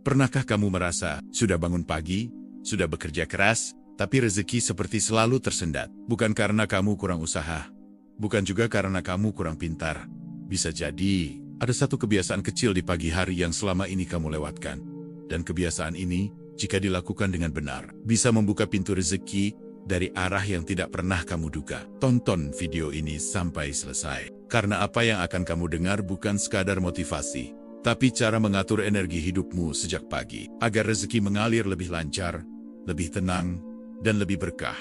Pernahkah kamu merasa sudah bangun pagi, sudah bekerja keras, tapi rezeki seperti selalu tersendat? Bukan karena kamu kurang usaha, bukan juga karena kamu kurang pintar. Bisa jadi ada satu kebiasaan kecil di pagi hari yang selama ini kamu lewatkan. Dan kebiasaan ini, jika dilakukan dengan benar, bisa membuka pintu rezeki dari arah yang tidak pernah kamu duga. Tonton video ini sampai selesai. Karena apa yang akan kamu dengar bukan sekadar motivasi, tapi cara mengatur energi hidupmu sejak pagi, agar rezeki mengalir lebih lancar, lebih tenang, dan lebih berkah.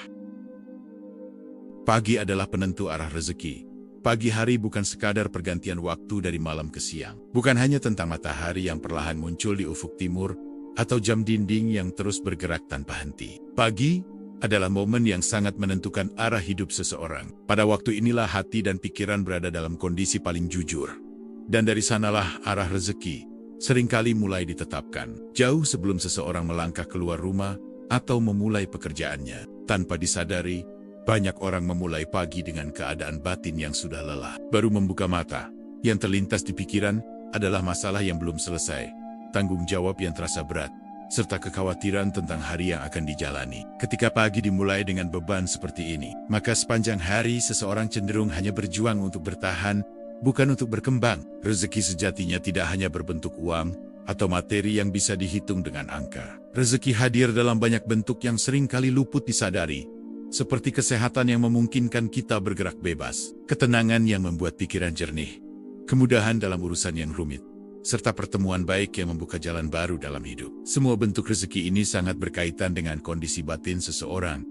Pagi adalah penentu arah rezeki. Pagi hari bukan sekadar pergantian waktu dari malam ke siang. Bukan hanya tentang matahari yang perlahan muncul di ufuk timur, atau jam dinding yang terus bergerak tanpa henti. Pagi adalah momen yang sangat menentukan arah hidup seseorang. Pada waktu inilah hati dan pikiran berada dalam kondisi paling jujur. Dan dari sanalah arah rezeki seringkali mulai ditetapkan. Jauh sebelum seseorang melangkah keluar rumah atau memulai pekerjaannya. Tanpa disadari, banyak orang memulai pagi dengan keadaan batin yang sudah lelah. Baru membuka mata, yang terlintas di pikiran adalah masalah yang belum selesai, tanggung jawab yang terasa berat, serta kekhawatiran tentang hari yang akan dijalani. Ketika pagi dimulai dengan beban seperti ini, maka sepanjang hari seseorang cenderung hanya berjuang untuk bertahan, bukan untuk berkembang. Rezeki sejatinya tidak hanya berbentuk uang atau materi yang bisa dihitung dengan angka. Rezeki hadir dalam banyak bentuk yang sering kali luput disadari, seperti kesehatan yang memungkinkan kita bergerak bebas, ketenangan yang membuat pikiran jernih, kemudahan dalam urusan yang rumit, serta pertemuan baik yang membuka jalan baru dalam hidup. Semua bentuk rezeki ini sangat berkaitan dengan kondisi batin seseorang,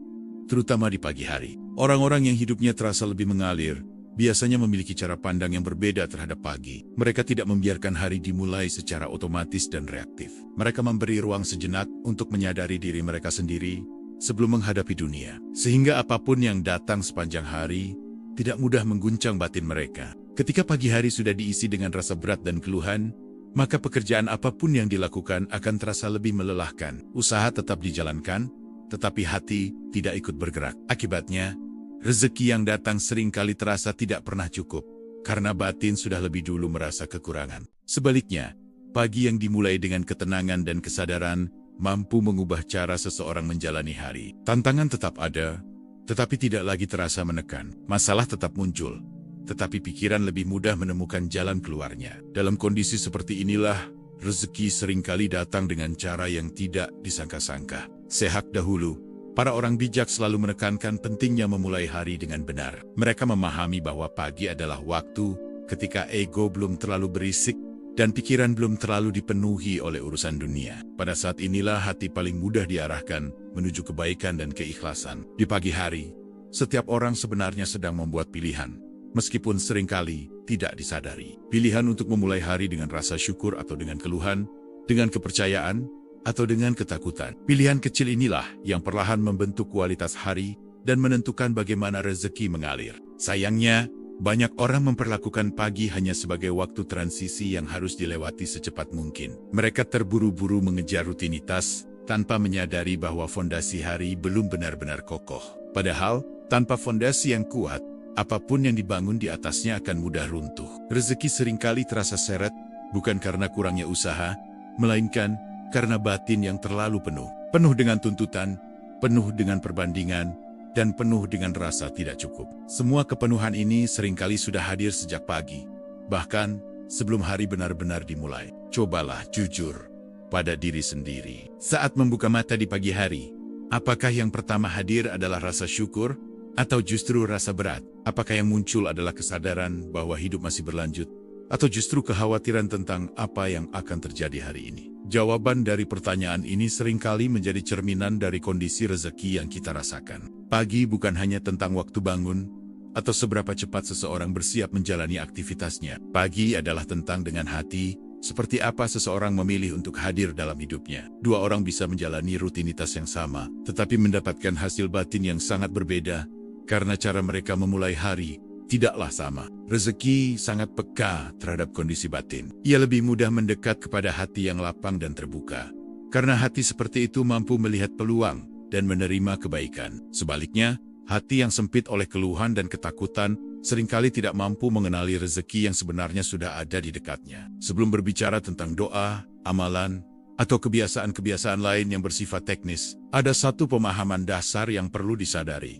terutama di pagi hari. Orang-orang yang hidupnya terasa lebih mengalir, biasanya memiliki cara pandang yang berbeda terhadap pagi. Mereka tidak membiarkan hari dimulai secara otomatis dan reaktif. Mereka memberi ruang sejenak untuk menyadari diri mereka sendiri sebelum menghadapi dunia. Sehingga apapun yang datang sepanjang hari tidak mudah mengguncang batin mereka. Ketika pagi hari sudah diisi dengan rasa berat dan keluhan, maka pekerjaan apapun yang dilakukan akan terasa lebih melelahkan. Usaha tetap dijalankan, tetapi hati tidak ikut bergerak. Akibatnya, rezeki yang datang seringkali terasa tidak pernah cukup, karena batin sudah lebih dulu merasa kekurangan. Sebaliknya, pagi yang dimulai dengan ketenangan dan kesadaran mampu mengubah cara seseorang menjalani hari. Tantangan tetap ada, tetapi tidak lagi terasa menekan. Masalah tetap muncul, tetapi pikiran lebih mudah menemukan jalan keluarnya. Dalam kondisi seperti inilah, rezeki seringkali datang dengan cara yang tidak disangka-sangka. Sejak dahulu, para orang bijak selalu menekankan pentingnya memulai hari dengan benar. Mereka memahami bahwa pagi adalah waktu ketika ego belum terlalu berisik dan pikiran belum terlalu dipenuhi oleh urusan dunia. Pada saat inilah hati paling mudah diarahkan menuju kebaikan dan keikhlasan. Di pagi hari, setiap orang sebenarnya sedang membuat pilihan, meskipun seringkali tidak disadari. Pilihan untuk memulai hari dengan rasa syukur atau dengan keluhan, dengan kepercayaan, atau dengan ketakutan. Pilihan kecil inilah yang perlahan membentuk kualitas hari dan menentukan bagaimana rezeki mengalir. Sayangnya, banyak orang memperlakukan pagi hanya sebagai waktu transisi yang harus dilewati secepat mungkin. Mereka terburu-buru mengejar rutinitas tanpa menyadari bahwa fondasi hari belum benar-benar kokoh. Padahal, tanpa fondasi yang kuat, apapun yang dibangun di atasnya akan mudah runtuh. Rezeki seringkali terasa seret, bukan karena kurangnya usaha, melainkan karena batin yang terlalu penuh. Penuh dengan tuntutan, penuh dengan perbandingan, dan penuh dengan rasa tidak cukup. Semua kepenuhan ini seringkali sudah hadir sejak pagi, bahkan sebelum hari benar-benar dimulai. Cobalah jujur pada diri sendiri. Saat membuka mata di pagi hari, apakah yang pertama hadir adalah rasa syukur, atau justru rasa berat? Apakah yang muncul adalah kesadaran bahwa hidup masih berlanjut, atau justru kekhawatiran tentang apa yang akan terjadi hari ini? Jawaban dari pertanyaan ini seringkali menjadi cerminan dari kondisi rezeki yang kita rasakan. Pagi bukan hanya tentang waktu bangun, atau seberapa cepat seseorang bersiap menjalani aktivitasnya. Pagi adalah tentang dengan hati, seperti apa seseorang memilih untuk hadir dalam hidupnya. Dua orang bisa menjalani rutinitas yang sama, tetapi mendapatkan hasil batin yang sangat berbeda, karena cara mereka memulai hari tidaklah sama. Rezeki sangat peka terhadap kondisi batin. Ia lebih mudah mendekat kepada hati yang lapang dan terbuka, karena hati seperti itu mampu melihat peluang dan menerima kebaikan. Sebaliknya, hati yang sempit oleh keluhan dan ketakutan seringkali tidak mampu mengenali rezeki yang sebenarnya sudah ada di dekatnya. Sebelum berbicara tentang doa, amalan, atau kebiasaan-kebiasaan lain yang bersifat teknis, ada satu pemahaman dasar yang perlu disadari.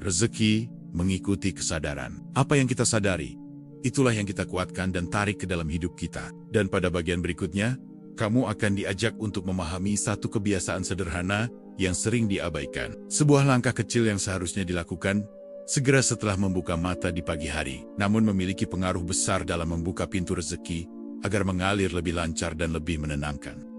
Rezeki mengikuti kesadaran. Apa yang kita sadari, itulah yang kita kuatkan dan tarik ke dalam hidup kita. Dan pada bagian berikutnya, kamu akan diajak untuk memahami satu kebiasaan sederhana yang sering diabaikan. Sebuah langkah kecil yang seharusnya dilakukan segera setelah membuka mata di pagi hari, namun memiliki pengaruh besar dalam membuka pintu rezeki agar mengalir lebih lancar dan lebih menenangkan.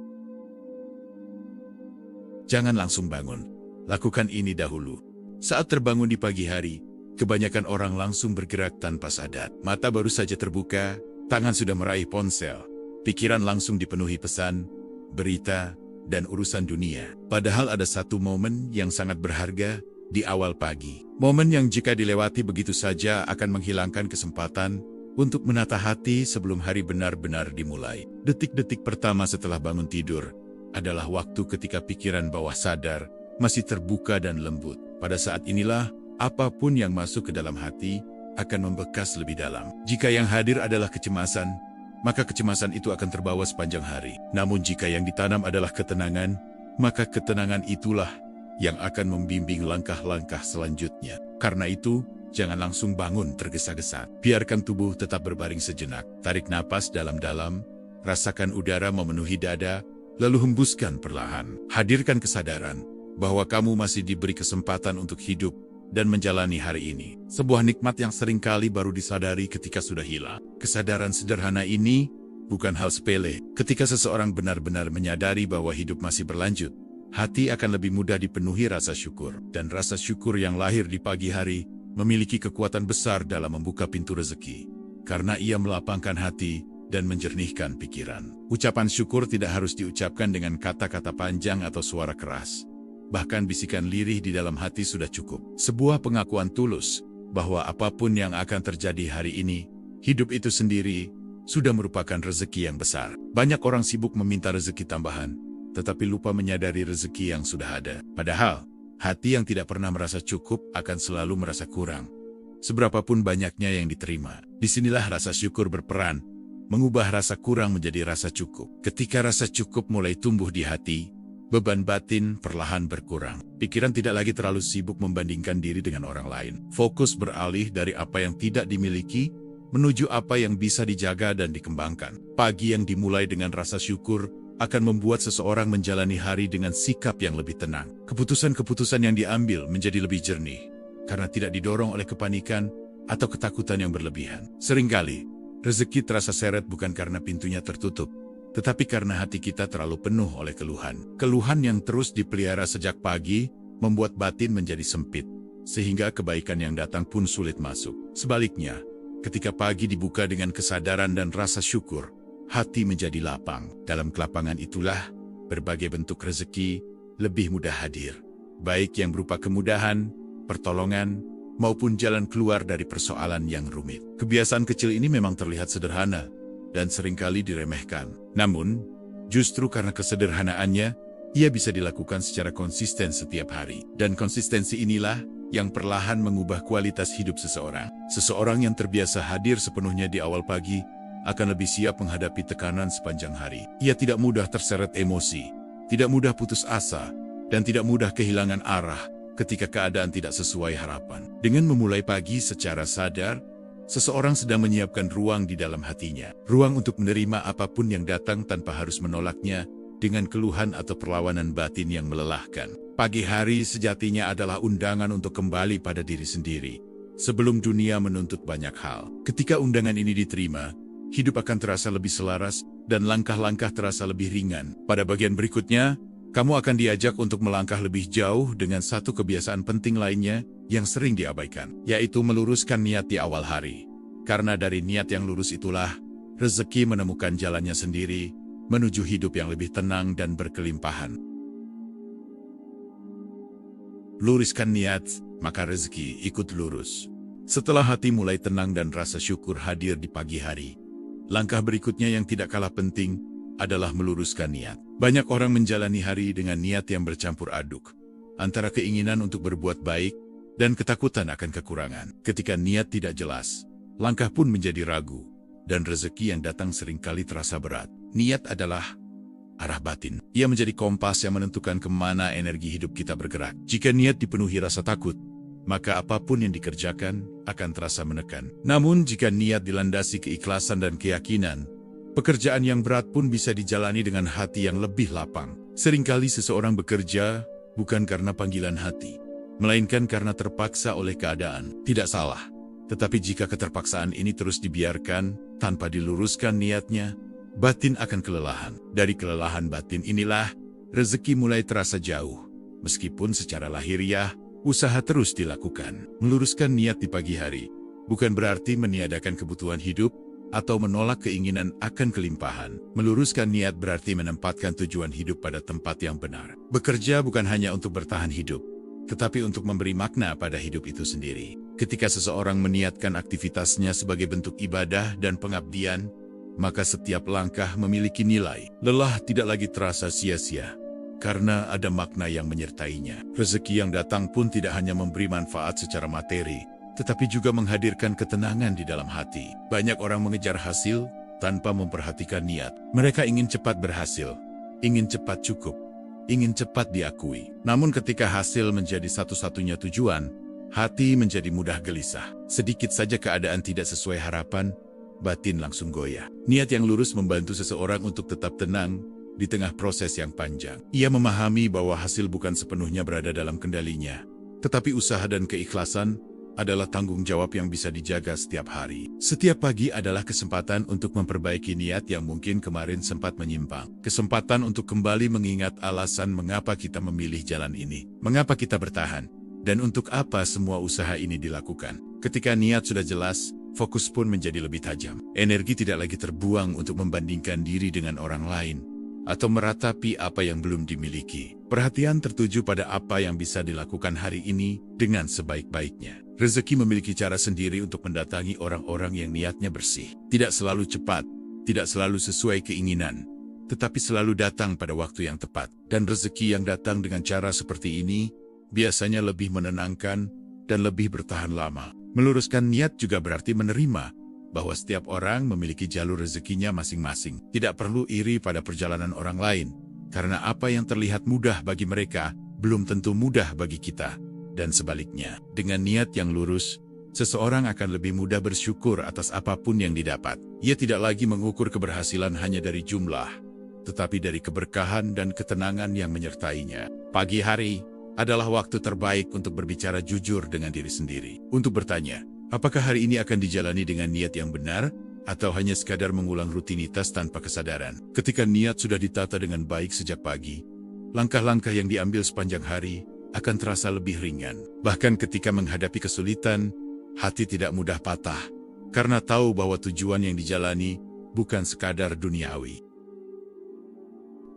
Jangan langsung bangun. Lakukan ini dahulu. Saat terbangun di pagi hari, kebanyakan orang langsung bergerak tanpa sadar. Mata baru saja terbuka, tangan sudah meraih ponsel. Pikiran langsung dipenuhi pesan, berita, dan urusan dunia. Padahal ada satu momen yang sangat berharga di awal pagi. Momen yang jika dilewati begitu saja akan menghilangkan kesempatan untuk menata hati sebelum hari benar-benar dimulai. Detik-detik pertama setelah bangun tidur adalah waktu ketika pikiran bawah sadar masih terbuka dan lembut. Pada saat inilah, apapun yang masuk ke dalam hati akan membekas lebih dalam. Jika yang hadir adalah kecemasan, maka kecemasan itu akan terbawa sepanjang hari. Namun jika yang ditanam adalah ketenangan, maka ketenangan itulah yang akan membimbing langkah-langkah selanjutnya. Karena itu, jangan langsung bangun tergesa-gesa. Biarkan tubuh tetap berbaring sejenak. Tarik napas dalam-dalam, rasakan udara memenuhi dada, lalu hembuskan perlahan. Hadirkan kesadaran bahwa kamu masih diberi kesempatan untuk hidup dan menjalani hari ini. Sebuah nikmat yang seringkali baru disadari ketika sudah hilang. Kesadaran sederhana ini bukan hal sepele. Ketika seseorang benar-benar menyadari bahwa hidup masih berlanjut, hati akan lebih mudah dipenuhi rasa syukur. Dan rasa syukur yang lahir di pagi hari memiliki kekuatan besar dalam membuka pintu rezeki. Karena ia melapangkan hati dan menjernihkan pikiran. Ucapan syukur tidak harus diucapkan dengan kata-kata panjang atau suara keras. Bahkan bisikan lirih di dalam hati sudah cukup. Sebuah pengakuan tulus bahwa apapun yang akan terjadi hari ini, hidup itu sendiri sudah merupakan rezeki yang besar. Banyak orang sibuk meminta rezeki tambahan, tetapi lupa menyadari rezeki yang sudah ada. Padahal, hati yang tidak pernah merasa cukup akan selalu merasa kurang. Seberapapun banyaknya yang diterima, disinilah rasa syukur berperan, mengubah rasa kurang menjadi rasa cukup. Ketika rasa cukup mulai tumbuh di hati, beban batin perlahan berkurang. Pikiran tidak lagi terlalu sibuk membandingkan diri dengan orang lain. Fokus beralih dari apa yang tidak dimiliki, menuju apa yang bisa dijaga dan dikembangkan. Pagi yang dimulai dengan rasa syukur akan membuat seseorang menjalani hari dengan sikap yang lebih tenang. Keputusan-keputusan yang diambil menjadi lebih jernih, karena tidak didorong oleh kepanikan atau ketakutan yang berlebihan. Seringkali, rezeki terasa seret bukan karena pintunya tertutup, tetapi karena hati kita terlalu penuh oleh keluhan. Keluhan yang terus dipelihara sejak pagi membuat batin menjadi sempit, sehingga kebaikan yang datang pun sulit masuk. Sebaliknya, ketika pagi dibuka dengan kesadaran dan rasa syukur, hati menjadi lapang. Dalam kelapangan itulah, berbagai bentuk rezeki lebih mudah hadir. Baik yang berupa kemudahan, pertolongan, maupun jalan keluar dari persoalan yang rumit. Kebiasaan kecil ini memang terlihat sederhana dan seringkali diremehkan. Namun, justru karena kesederhanaannya, ia bisa dilakukan secara konsisten setiap hari. Dan konsistensi inilah yang perlahan mengubah kualitas hidup seseorang. Seseorang yang terbiasa hadir sepenuhnya di awal pagi akan lebih siap menghadapi tekanan sepanjang hari. Ia tidak mudah terseret emosi, tidak mudah putus asa, dan tidak mudah kehilangan arah ketika keadaan tidak sesuai harapan. Dengan memulai pagi secara sadar, seseorang sedang menyiapkan ruang di dalam hatinya. Ruang untuk menerima apapun yang datang tanpa harus menolaknya dengan keluhan atau perlawanan batin yang melelahkan. Pagi hari sejatinya adalah undangan untuk kembali pada diri sendiri, sebelum dunia menuntut banyak hal. Ketika undangan ini diterima, hidup akan terasa lebih selaras dan langkah-langkah terasa lebih ringan. Pada bagian berikutnya, kamu akan diajak untuk melangkah lebih jauh dengan satu kebiasaan penting lainnya yang sering diabaikan, yaitu meluruskan niat di awal hari. Karena dari niat yang lurus itulah, rezeki menemukan jalannya sendiri, menuju hidup yang lebih tenang dan berkelimpahan. Luruskan niat, maka rezeki ikut lurus. Setelah hati mulai tenang dan rasa syukur hadir di pagi hari, langkah berikutnya yang tidak kalah penting adalah meluruskan niat. Banyak orang menjalani hari dengan niat yang bercampur aduk, antara keinginan untuk berbuat baik dan ketakutan akan kekurangan. Ketika niat tidak jelas, langkah pun menjadi ragu, dan rezeki yang datang seringkali terasa berat. Niat adalah arah batin. Ia menjadi kompas yang menentukan kemana energi hidup kita bergerak. Jika niat dipenuhi rasa takut, maka apapun yang dikerjakan akan terasa menekan. Namun jika niat dilandasi keikhlasan dan keyakinan, pekerjaan yang berat pun bisa dijalani dengan hati yang lebih lapang. Seringkali seseorang bekerja bukan karena panggilan hati, melainkan karena terpaksa oleh keadaan. Tidak salah. Tetapi jika keterpaksaan ini terus dibiarkan tanpa diluruskan niatnya, batin akan kelelahan. Dari kelelahan batin inilah rezeki mulai terasa jauh. Meskipun secara lahiriah, usaha terus dilakukan. Meluruskan niat di pagi hari bukan berarti meniadakan kebutuhan hidup atau menolak keinginan akan kelimpahan. Meluruskan niat berarti menempatkan tujuan hidup pada tempat yang benar. Bekerja bukan hanya untuk bertahan hidup, tetapi untuk memberi makna pada hidup itu sendiri. Ketika seseorang meniatkan aktivitasnya sebagai bentuk ibadah dan pengabdian, maka setiap langkah memiliki nilai. Lelah tidak lagi terasa sia-sia, karena ada makna yang menyertainya. Rezeki yang datang pun tidak hanya memberi manfaat secara materi, tetapi juga menghadirkan ketenangan di dalam hati. Banyak orang mengejar hasil tanpa memperhatikan niat. Mereka ingin cepat berhasil, ingin cepat cukup, ingin cepat diakui. Namun ketika hasil menjadi satu-satunya tujuan, hati menjadi mudah gelisah. Sedikit saja keadaan tidak sesuai harapan, batin langsung goyah. Niat yang lurus membantu seseorang untuk tetap tenang di tengah proses yang panjang. Ia memahami bahwa hasil bukan sepenuhnya berada dalam kendalinya, tetapi usaha dan keikhlasan adalah tanggung jawab yang bisa dijaga setiap hari. Setiap pagi adalah kesempatan untuk memperbaiki niat yang mungkin kemarin sempat menyimpang. Kesempatan untuk kembali mengingat alasan mengapa kita memilih jalan ini, mengapa kita bertahan, dan untuk apa semua usaha ini dilakukan. Ketika niat sudah jelas, fokus pun menjadi lebih tajam. Energi tidak lagi terbuang untuk membandingkan diri dengan orang lain atau meratapi apa yang belum dimiliki. Perhatian tertuju pada apa yang bisa dilakukan hari ini dengan sebaik-baiknya. Rezeki memiliki cara sendiri untuk mendatangi orang-orang yang niatnya bersih. Tidak selalu cepat, tidak selalu sesuai keinginan, tetapi selalu datang pada waktu yang tepat. Dan rezeki yang datang dengan cara seperti ini biasanya lebih menenangkan dan lebih bertahan lama. Meluruskan niat juga berarti menerima bahwa setiap orang memiliki jalur rezekinya masing-masing. Tidak perlu iri pada perjalanan orang lain, karena apa yang terlihat mudah bagi mereka belum tentu mudah bagi kita. Dan sebaliknya, dengan niat yang lurus, seseorang akan lebih mudah bersyukur atas apapun yang didapat. Ia tidak lagi mengukur keberhasilan hanya dari jumlah, tetapi dari keberkahan dan ketenangan yang menyertainya. Pagi hari adalah waktu terbaik untuk berbicara jujur dengan diri sendiri. Untuk bertanya, apakah hari ini akan dijalani dengan niat yang benar, atau hanya sekadar mengulang rutinitas tanpa kesadaran? Ketika niat sudah ditata dengan baik sejak pagi, langkah-langkah yang diambil sepanjang hari akan terasa lebih ringan. Bahkan ketika menghadapi kesulitan, hati tidak mudah patah, karena tahu bahwa tujuan yang dijalani bukan sekadar duniawi.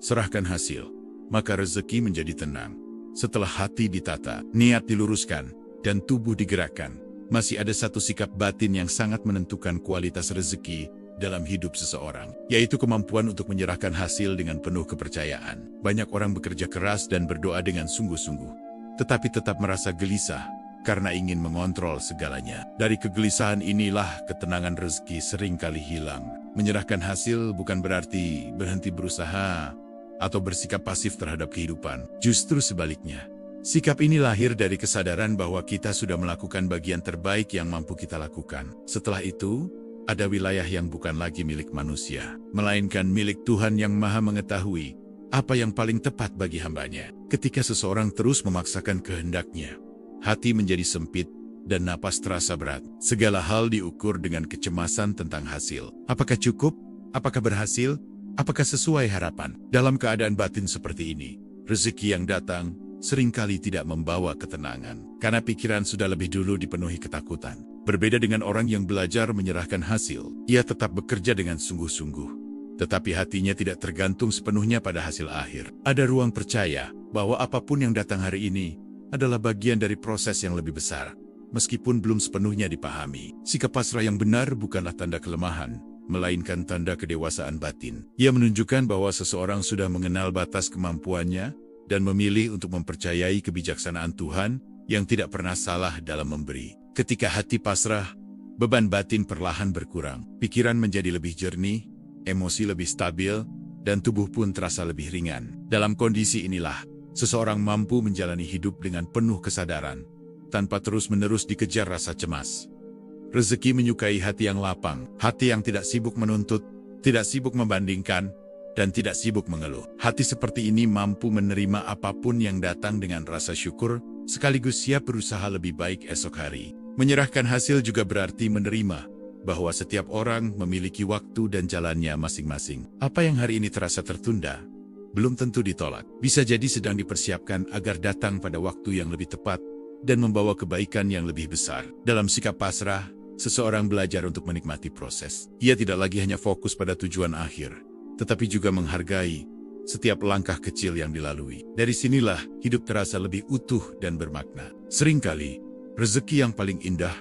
Serahkan hasil, maka rezeki menjadi tenang. Setelah hati ditata, niat diluruskan, dan tubuh digerakkan, masih ada satu sikap batin yang sangat menentukan kualitas rezeki dalam hidup seseorang, yaitu kemampuan untuk menyerahkan hasil dengan penuh kepercayaan. Banyak orang bekerja keras dan berdoa dengan sungguh-sungguh, tetapi tetap merasa gelisah karena ingin mengontrol segalanya. Dari kegelisahan inilah ketenangan rezeki seringkali hilang. Menyerahkan hasil bukan berarti berhenti berusaha atau bersikap pasif terhadap kehidupan. Justru sebaliknya, sikap ini lahir dari kesadaran bahwa kita sudah melakukan bagian terbaik yang mampu kita lakukan. Setelah itu, ada wilayah yang bukan lagi milik manusia, melainkan milik Tuhan yang Maha Mengetahui apa yang paling tepat bagi hambanya. Ketika seseorang terus memaksakan kehendaknya, hati menjadi sempit dan napas terasa berat. Segala hal diukur dengan kecemasan tentang hasil. Apakah cukup? Apakah berhasil? Apakah sesuai harapan? Dalam keadaan batin seperti ini, rezeki yang datang seringkali tidak membawa ketenangan, karena pikiran sudah lebih dulu dipenuhi ketakutan. Berbeda dengan orang yang belajar menyerahkan hasil, ia tetap bekerja dengan sungguh-sungguh, tetapi hatinya tidak tergantung sepenuhnya pada hasil akhir. Ada ruang percaya bahwa apapun yang datang hari ini adalah bagian dari proses yang lebih besar, meskipun belum sepenuhnya dipahami. Sikap pasrah yang benar bukanlah tanda kelemahan, melainkan tanda kedewasaan batin. Ia menunjukkan bahwa seseorang sudah mengenal batas kemampuannya dan memilih untuk mempercayai kebijaksanaan Tuhan yang tidak pernah salah dalam memberi. Ketika hati pasrah, beban batin perlahan berkurang. Pikiran menjadi lebih jernih, emosi lebih stabil, dan tubuh pun terasa lebih ringan. Dalam kondisi inilah, seseorang mampu menjalani hidup dengan penuh kesadaran, tanpa terus-menerus dikejar rasa cemas. Rezeki menyukai hati yang lapang, hati yang tidak sibuk menuntut, tidak sibuk membandingkan, dan tidak sibuk mengeluh. Hati seperti ini mampu menerima apapun yang datang dengan rasa syukur, sekaligus siap berusaha lebih baik esok hari. Menyerahkan hasil juga berarti menerima bahwa setiap orang memiliki waktu dan jalannya masing-masing. Apa yang hari ini terasa tertunda, belum tentu ditolak. Bisa jadi sedang dipersiapkan agar datang pada waktu yang lebih tepat dan membawa kebaikan yang lebih besar. Dalam sikap pasrah, seseorang belajar untuk menikmati proses. Ia tidak lagi hanya fokus pada tujuan akhir, tetapi juga menghargai setiap langkah kecil yang dilalui. Dari sinilah hidup terasa lebih utuh dan bermakna. Seringkali, rezeki yang paling indah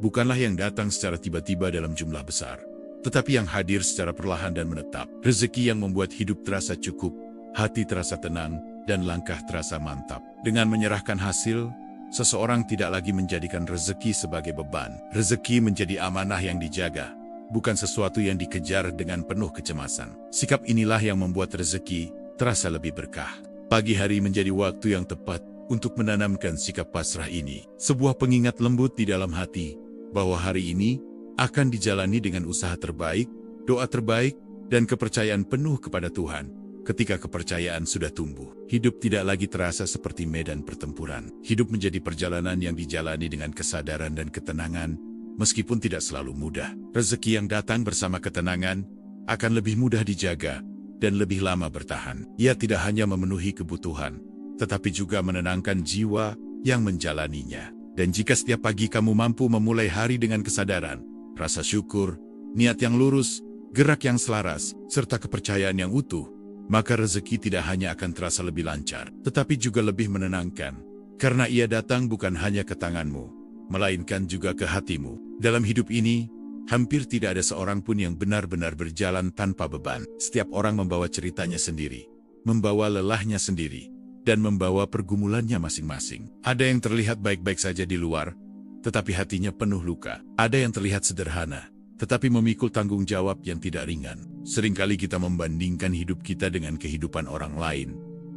bukanlah yang datang secara tiba-tiba dalam jumlah besar, tetapi yang hadir secara perlahan dan menetap. Rezeki yang membuat hidup terasa cukup, hati terasa tenang, dan langkah terasa mantap. Dengan menyerahkan hasil, seseorang tidak lagi menjadikan rezeki sebagai beban. Rezeki menjadi amanah yang dijaga, bukan sesuatu yang dikejar dengan penuh kecemasan. Sikap inilah yang membuat rezeki terasa lebih berkah. Pagi hari menjadi waktu yang tepat untuk menanamkan sikap pasrah ini. Sebuah pengingat lembut di dalam hati bahwa hari ini akan dijalani dengan usaha terbaik, doa terbaik, dan kepercayaan penuh kepada Tuhan. Ketika kepercayaan sudah tumbuh, hidup tidak lagi terasa seperti medan pertempuran. Hidup menjadi perjalanan yang dijalani dengan kesadaran dan ketenangan, meskipun tidak selalu mudah. Rezeki yang datang bersama ketenangan akan lebih mudah dijaga dan lebih lama bertahan. Ia tidak hanya memenuhi kebutuhan, tetapi juga menenangkan jiwa yang menjalaninya. Dan jika setiap pagi kamu mampu memulai hari dengan kesadaran, rasa syukur, niat yang lurus, gerak yang selaras, serta kepercayaan yang utuh, maka rezeki tidak hanya akan terasa lebih lancar, tetapi juga lebih menenangkan. Karena ia datang bukan hanya ke tanganmu, melainkan juga ke hatimu. Dalam hidup ini, hampir tidak ada seorang pun yang benar-benar berjalan tanpa beban. Setiap orang membawa ceritanya sendiri, membawa lelahnya sendiri, dan membawa pergumulannya masing-masing. Ada yang terlihat baik-baik saja di luar, tetapi hatinya penuh luka. Ada yang terlihat sederhana, tetapi memikul tanggung jawab yang tidak ringan. Seringkali kita membandingkan hidup kita dengan kehidupan orang lain,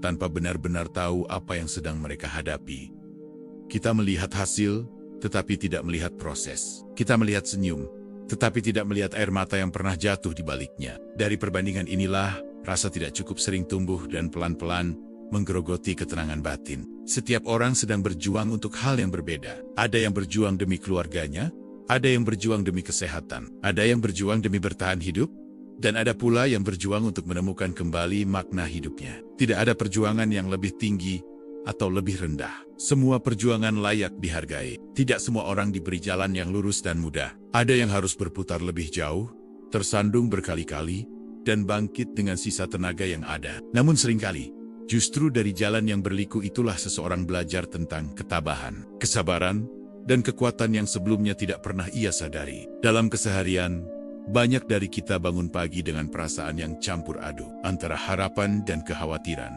tanpa benar-benar tahu apa yang sedang mereka hadapi. Kita melihat hasil, tetapi tidak melihat proses. Kita melihat senyum, tetapi tidak melihat air mata yang pernah jatuh di baliknya. Dari perbandingan inilah, rasa tidak cukup sering tumbuh dan pelan-pelan menggerogoti ketenangan batin. Setiap orang sedang berjuang untuk hal yang berbeda. Ada yang berjuang demi keluarganya, ada yang berjuang demi kesehatan, ada yang berjuang demi bertahan hidup, dan ada pula yang berjuang untuk menemukan kembali makna hidupnya. Tidak ada perjuangan yang lebih tinggi atau lebih rendah. Semua perjuangan layak dihargai. Tidak semua orang diberi jalan yang lurus dan mudah. Ada yang harus berputar lebih jauh, tersandung berkali-kali, dan bangkit dengan sisa tenaga yang ada. Namun seringkali, justru dari jalan yang berliku itulah seseorang belajar tentang ketabahan, kesabaran, dan kekuatan yang sebelumnya tidak pernah ia sadari. Dalam keseharian, banyak dari kita bangun pagi dengan perasaan yang campur aduk, antara harapan dan kekhawatiran,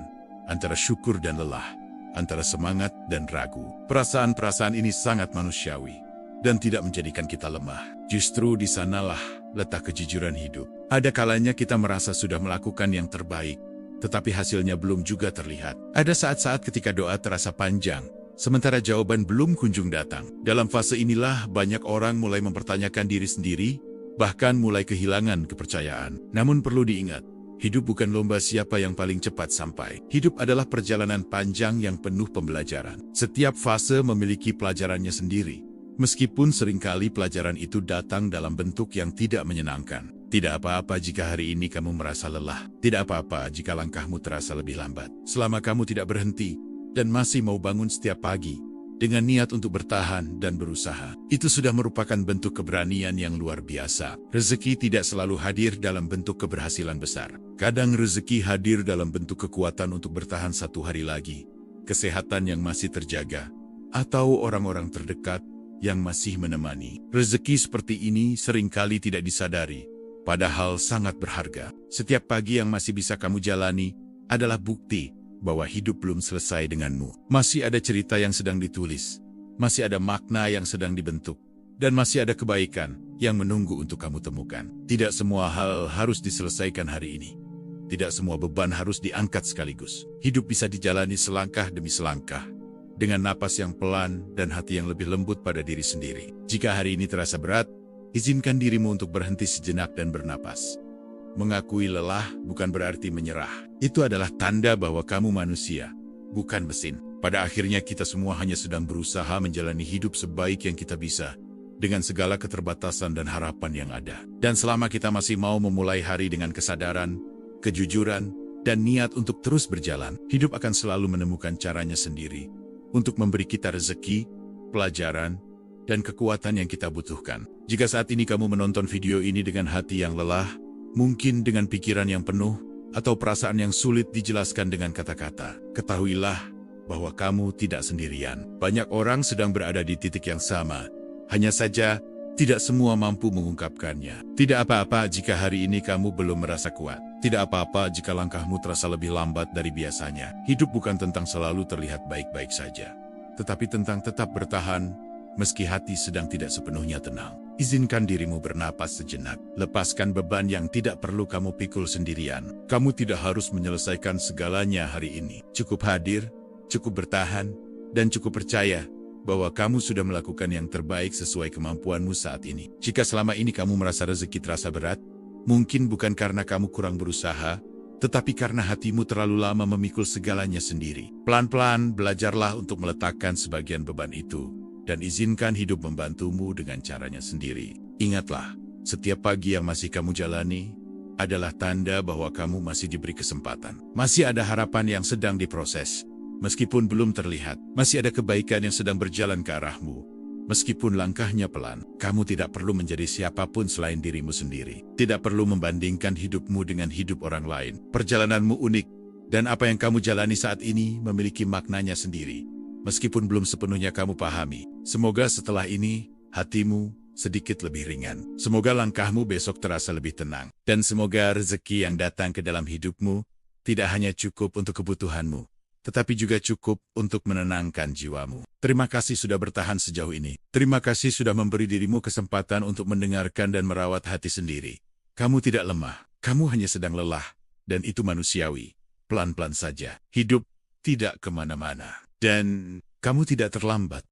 antara syukur dan lelah, antara semangat dan ragu. Perasaan-perasaan ini sangat manusiawi dan tidak menjadikan kita lemah. Justru di sanalah letak kejujuran hidup. Ada kalanya kita merasa sudah melakukan yang terbaik, tetapi hasilnya belum juga terlihat. Ada saat-saat ketika doa terasa panjang, sementara jawaban belum kunjung datang. Dalam fase inilah banyak orang mulai mempertanyakan diri sendiri, bahkan mulai kehilangan kepercayaan. Namun perlu diingat, hidup bukan lomba siapa yang paling cepat sampai. Hidup adalah perjalanan panjang yang penuh pembelajaran. Setiap fase memiliki pelajarannya sendiri, meskipun seringkali pelajaran itu datang dalam bentuk yang tidak menyenangkan. Tidak apa-apa jika hari ini kamu merasa lelah. Tidak apa-apa jika langkahmu terasa lebih lambat. Selama kamu tidak berhenti dan masih mau bangun setiap pagi dengan niat untuk bertahan dan berusaha, itu sudah merupakan bentuk keberanian yang luar biasa. Rezeki tidak selalu hadir dalam bentuk keberhasilan besar. Kadang rezeki hadir dalam bentuk kekuatan untuk bertahan satu hari lagi, kesehatan yang masih terjaga, atau orang-orang terdekat yang masih menemani. Rezeki seperti ini seringkali tidak disadari, padahal sangat berharga. Setiap pagi yang masih bisa kamu jalani adalah bukti bahwa hidup belum selesai denganmu. Masih ada cerita yang sedang ditulis, masih ada makna yang sedang dibentuk, dan masih ada kebaikan yang menunggu untuk kamu temukan. Tidak semua hal harus diselesaikan hari ini, Tidak semua beban harus diangkat sekaligus. Hidup bisa dijalani selangkah demi selangkah, dengan napas yang pelan dan hati yang lebih lembut pada diri sendiri. Jika hari ini terasa berat, izinkan dirimu untuk berhenti sejenak dan bernapas. Mengakui lelah bukan berarti menyerah. Itu adalah tanda bahwa kamu manusia, bukan mesin. Pada akhirnya kita semua hanya sedang berusaha menjalani hidup sebaik yang kita bisa, dengan segala keterbatasan dan harapan yang ada. Dan selama kita masih mau memulai hari dengan kesadaran, kejujuran, dan niat untuk terus berjalan, hidup akan selalu menemukan caranya sendiri untuk memberi kita rezeki, pelajaran, dan kekuatan yang kita butuhkan. Jika saat ini kamu menonton video ini dengan hati yang lelah, mungkin dengan pikiran yang penuh, atau perasaan yang sulit dijelaskan dengan kata-kata, ketahuilah bahwa kamu tidak sendirian. Banyak orang sedang berada di titik yang sama, hanya saja tidak semua mampu mengungkapkannya. Tidak apa-apa jika hari ini kamu belum merasa kuat. Tidak apa-apa jika langkahmu terasa lebih lambat dari biasanya. Hidup bukan tentang selalu terlihat baik-baik saja, tetapi tentang tetap bertahan, meski hati sedang tidak sepenuhnya tenang. Izinkan dirimu bernapas sejenak. Lepaskan beban yang tidak perlu kamu pikul sendirian. Kamu tidak harus menyelesaikan segalanya hari ini. Cukup hadir, cukup bertahan, dan cukup percaya bahwa kamu sudah melakukan yang terbaik sesuai kemampuanmu saat ini. Jika selama ini kamu merasa rezeki terasa berat, mungkin bukan karena kamu kurang berusaha, tetapi karena hatimu terlalu lama memikul segalanya sendiri. Pelan-pelan belajarlah untuk meletakkan sebagian beban itu, dan izinkan hidup membantumu dengan caranya sendiri. Ingatlah, setiap pagi yang masih kamu jalani adalah tanda bahwa kamu masih diberi kesempatan. Masih ada harapan yang sedang diproses. Meskipun belum terlihat, masih ada kebaikan yang sedang berjalan ke arahmu. Meskipun langkahnya pelan, kamu tidak perlu menjadi siapapun selain dirimu sendiri. Tidak perlu membandingkan hidupmu dengan hidup orang lain. Perjalananmu unik, dan apa yang kamu jalani saat ini memiliki maknanya sendiri. Meskipun belum sepenuhnya kamu pahami, semoga setelah ini, hatimu sedikit lebih ringan. Semoga langkahmu besok terasa lebih tenang. Dan semoga rezeki yang datang ke dalam hidupmu tidak hanya cukup untuk kebutuhanmu, tetapi juga cukup untuk menenangkan jiwamu. Terima kasih sudah bertahan sejauh ini. Terima kasih sudah memberi dirimu kesempatan untuk mendengarkan dan merawat hati sendiri. Kamu tidak lemah, kamu hanya sedang lelah, dan itu manusiawi. Pelan-pelan saja. Hidup tidak kemana-mana. Dan kamu tidak terlambat.